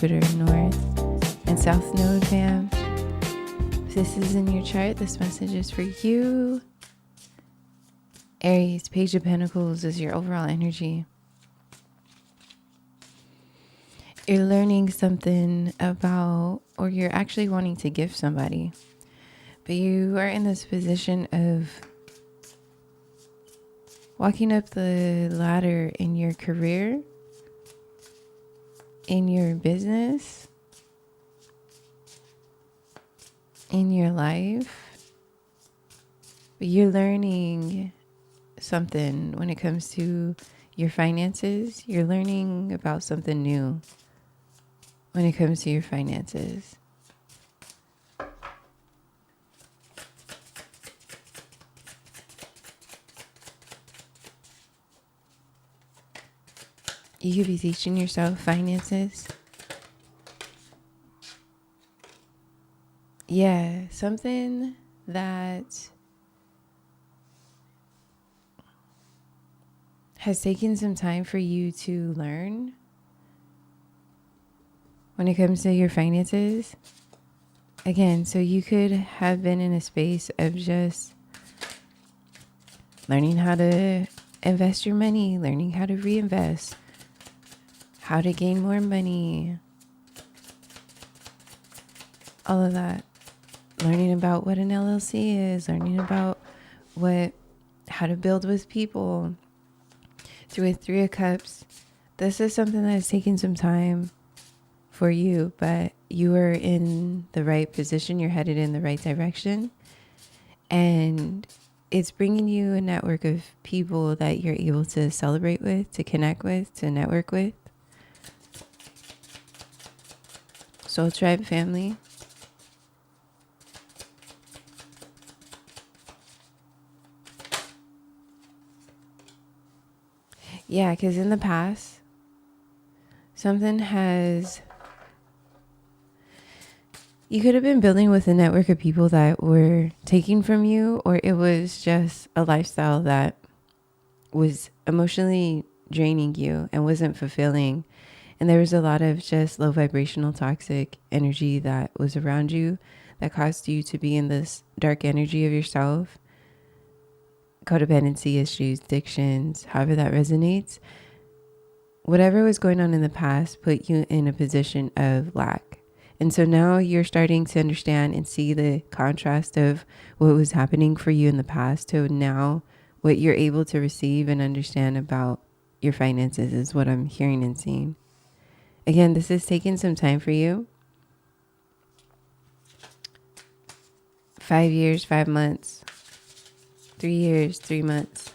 Jupiter, North and South Node, fam. If this is in your chart, this message is for you. Aries, Page of Pentacles is your overall energy. You're learning something about, or you're actually wanting to give somebody, but you are in this position of walking up the ladder in your career, in your business, in your life. But you're learning something when it comes to your finances. You're learning about something new when it comes to your finances. You could be teaching yourself finances. Yeah, something that has taken some time for you to learn when it comes to your finances. Again, so you could have been in a space of just learning how to invest your money, learning how to reinvest, how to gain more money, all of that. Learning about what an LLC is, learning about how to build with people. Through a Three of Cups, this is something that has taken some time for you, but you are in the right position. You're headed in the right direction. And it's bringing you a network of people that you're able to celebrate with, to connect with, to network with. Soul Tribe family. Yeah, because in the past, you could have been building with a network of people that were taking from you, or it was just a lifestyle that was emotionally draining you and wasn't fulfilling. And there was a lot of just low vibrational toxic energy that was around you that caused you to be in this dark energy of yourself. Codependency issues, addictions, however that resonates. Whatever was going on in the past put you in a position of lack. And so now you're starting to understand and see the contrast of what was happening for you in the past to now what you're able to receive and understand about your finances is what I'm hearing and seeing. Again, this is taking some time for you. 5 years, 5 months. 3 years, 3 months.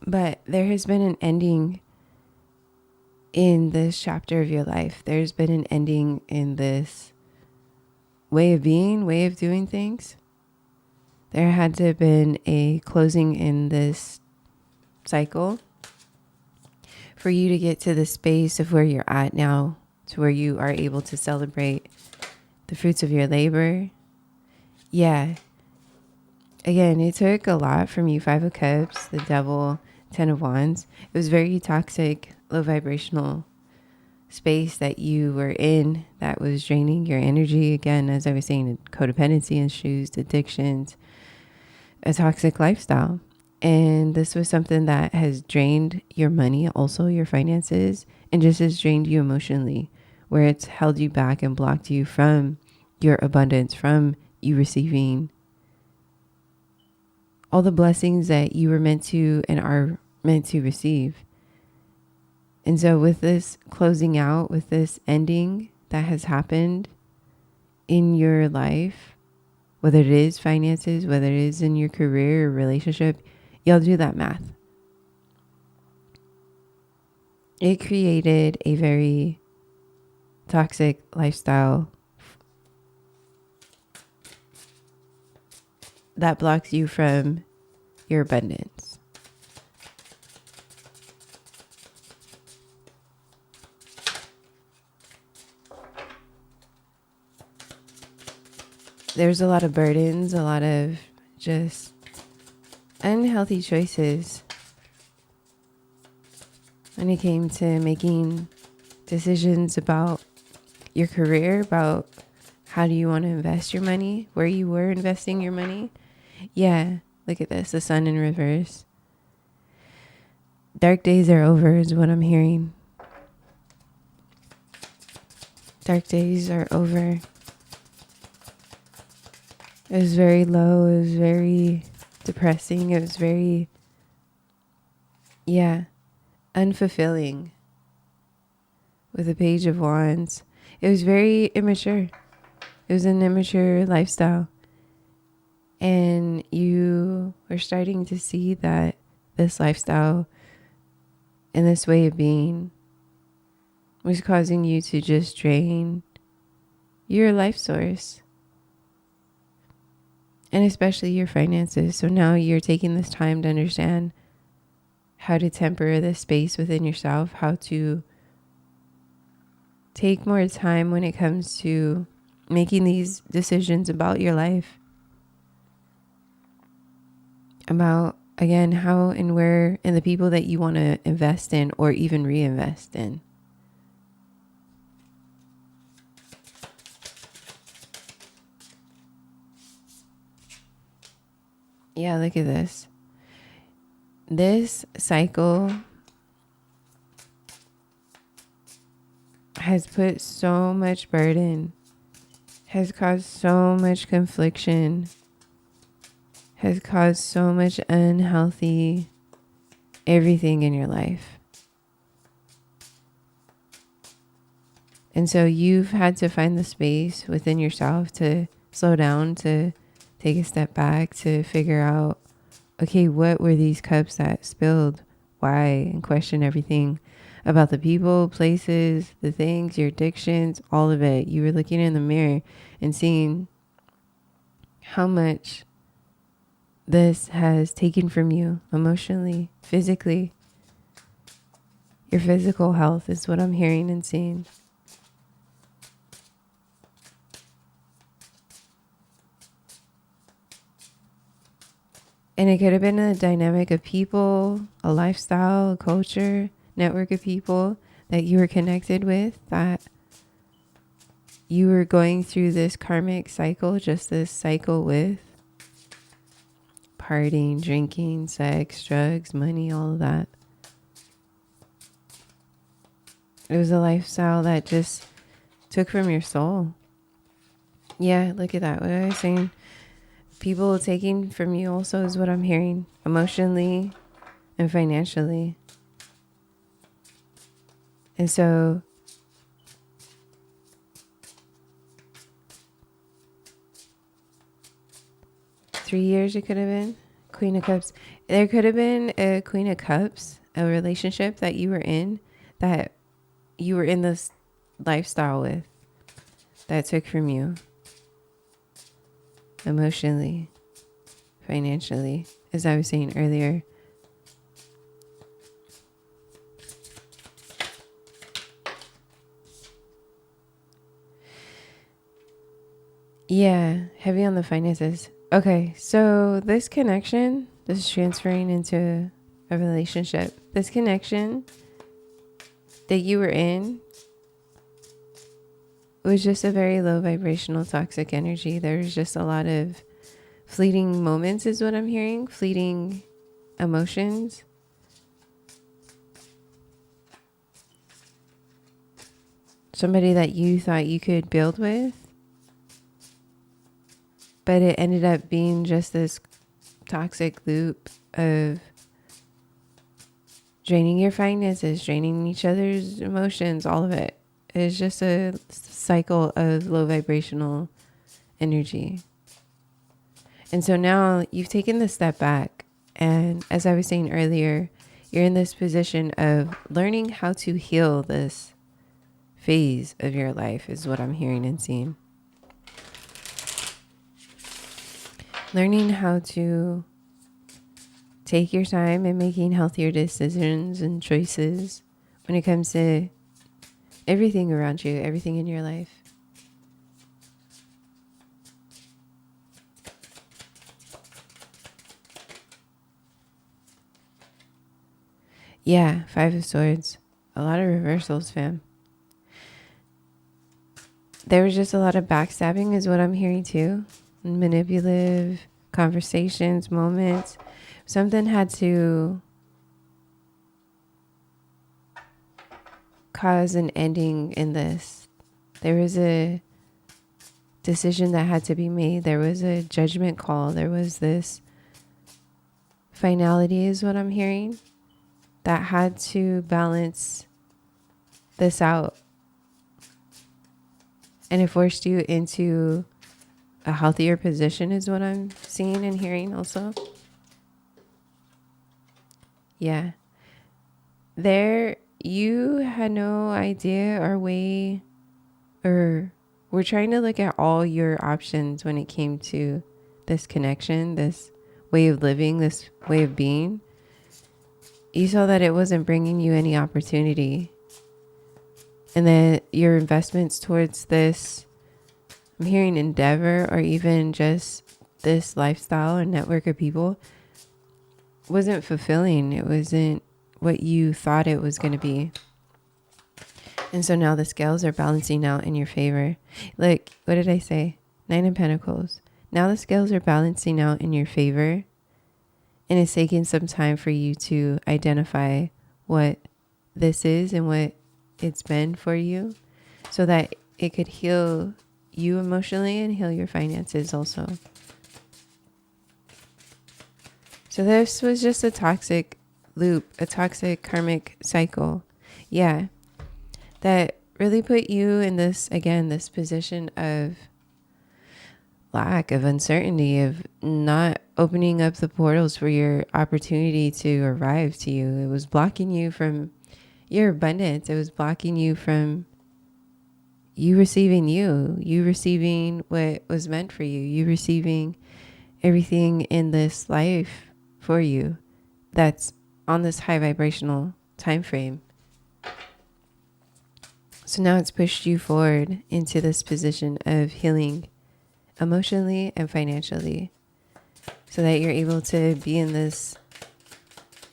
But there has been an ending in this chapter of your life. There's been an ending in this way of being, way of doing things. There had to have been a closing in this cycle for you to get to the space of where you're at now, to where you are able to celebrate the fruits of your labor. Yeah. Again, it took a lot from you. 5 of Cups, the Devil, 10 of Wands. It was very toxic, low vibrational space that you were in that was draining your energy. Again, as I was saying, codependency issues, addictions, a toxic lifestyle. And this was something that has drained your money, also your finances, and just has drained you emotionally, where it's held you back and blocked you from your abundance, from you receiving all the blessings that you were meant to and are meant to receive. And so with this closing out, with this ending that has happened in your life, whether it is finances, whether it is in your career or relationship, y'all do that math. It created a very toxic lifestyle that blocks you from your abundance. there's a lot of burdens, a lot of just unhealthy choices when it came to making decisions about your career, about how do you want to invest your money, where you were investing your money. Yeah, look at this, the sun in reverse. Dark days are over is what I'm hearing. Dark days are over. It was very low. It was very depressing. It was very, unfulfilling. With a page of wands. It was very immature. It was an immature lifestyle. And you were starting to see that this lifestyle and this way of being was causing you to just drain your life source. And especially your finances. So now you're taking this time to understand how to temper this space within yourself, how to take more time when it comes to making these decisions about your life. About, again, how and where and the people that you want to invest in or even reinvest in. Yeah, look at this. This cycle has put so much burden, has caused so much confliction, has caused so much unhealthy everything in your life. And so you've had to find the space within yourself to slow down, to take a step back, to figure out, okay, what were these cups that spilled? Why? And question everything about the people, places, the things, your addictions, all of it. You were looking in the mirror and seeing how much this has taken from you emotionally, physically. Your physical health is what I'm hearing and seeing. And it could have been a dynamic of people, a lifestyle, a culture, network of people that you were connected with, that you were going through this karmic cycle, just this cycle with partying, drinking, sex, drugs, money, all of that. It was a lifestyle that just took from your soul. Yeah, look at that. What I was saying, people taking from you also is what I'm hearing, emotionally and financially. And so $3 years it could have been. Queen of Cups. There could have been a Queen of Cups, a relationship that you were in, that you were in this lifestyle with, that took from you emotionally, financially, as I was saying earlier. Yeah, heavy on the finances. Okay, so this connection, this is transferring into a relationship. This connection that you were in was just a very low vibrational toxic energy. There was just a lot of fleeting moments is what I'm hearing, fleeting emotions. Somebody that you thought you could build with, but it ended up being just this toxic loop of draining your finances, draining each other's emotions, all of it. It's just a cycle of low vibrational energy. And so now you've taken the step back. And as I was saying earlier, you're in this position of learning how to heal this phase of your life is what I'm hearing and seeing. Learning how to take your time in making healthier decisions and choices when it comes to everything around you, everything in your life. Yeah, Five of Swords. A lot of reversals, fam. There was just a lot of backstabbing is what I'm hearing too. Manipulative conversations, moments. Something had to cause an ending in this. There was a decision that had to be made. There was a judgment call. There was this finality is what I'm hearing that had to balance this out. And it forced you into a healthier position is what I'm seeing and hearing also. Yeah. There, you had no idea or way, or we're trying to look at all your options when it came to this connection, this way of living, this way of being. You saw that it wasn't bringing you any opportunity. And then your investments towards this, I'm hearing endeavor or even just this lifestyle or network of people, wasn't fulfilling. It wasn't what you thought it was going to be. And so now the scales are balancing out in your favor. Look, what did I say? 9 of Pentacles. Now the scales are balancing out in your favor. And it's taking some time for you to identify what this is and what it's been for you, so that it could heal you emotionally and heal your finances also. So this was just a toxic loop, a toxic karmic cycle. Yeah. That really put you in this, again, this position of lack, of uncertainty, of not opening up the portals for your opportunity to arrive to you. It was blocking you from your abundance. It was blocking you from you receiving what was meant for you, you receiving everything in this life for you that's on this high vibrational time frame. So now it's pushed you forward into this position of healing emotionally and financially, so that you're able to be in this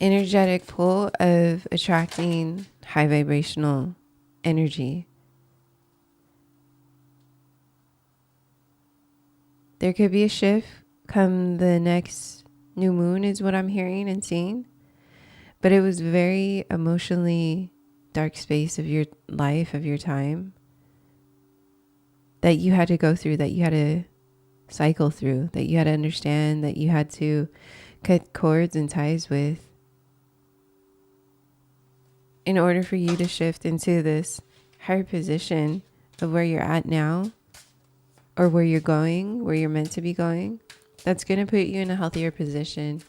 energetic pull of attracting high vibrational energy. There could be a shift come the next new moon is what I'm hearing and seeing. But it was very emotionally dark space of your life, of your time, that you had to go through, that you had to cycle through, that you had to understand, that you had to cut cords and ties with, in order for you to shift into this higher position of where you're at now, or where you're going, where you're meant to be going. That's going to put you in a healthier position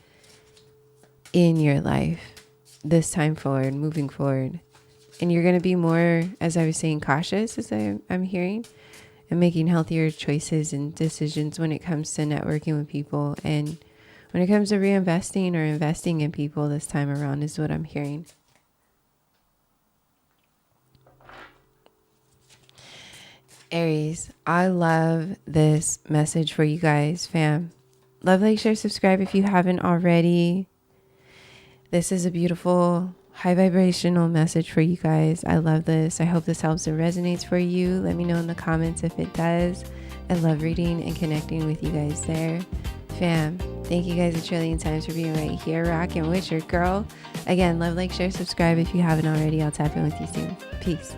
in your life this time forward, moving forward. And you're going to be more, as I was saying, cautious, as I'm hearing, and making healthier choices and decisions when it comes to networking with people, and when it comes to reinvesting or investing in people this time around is what I'm hearing. Aries, I love this message for you guys, fam. Love, like, share, subscribe if you haven't already. This is a beautiful, high vibrational message for you guys. I love this. I hope this helps and resonates for you. Let me know in the comments if it does. I love reading and connecting with you guys there. Fam, thank you guys a trillion times for being right here, rocking with your girl. Again, love, like, share, subscribe if you haven't already. I'll tap in with you soon. Peace.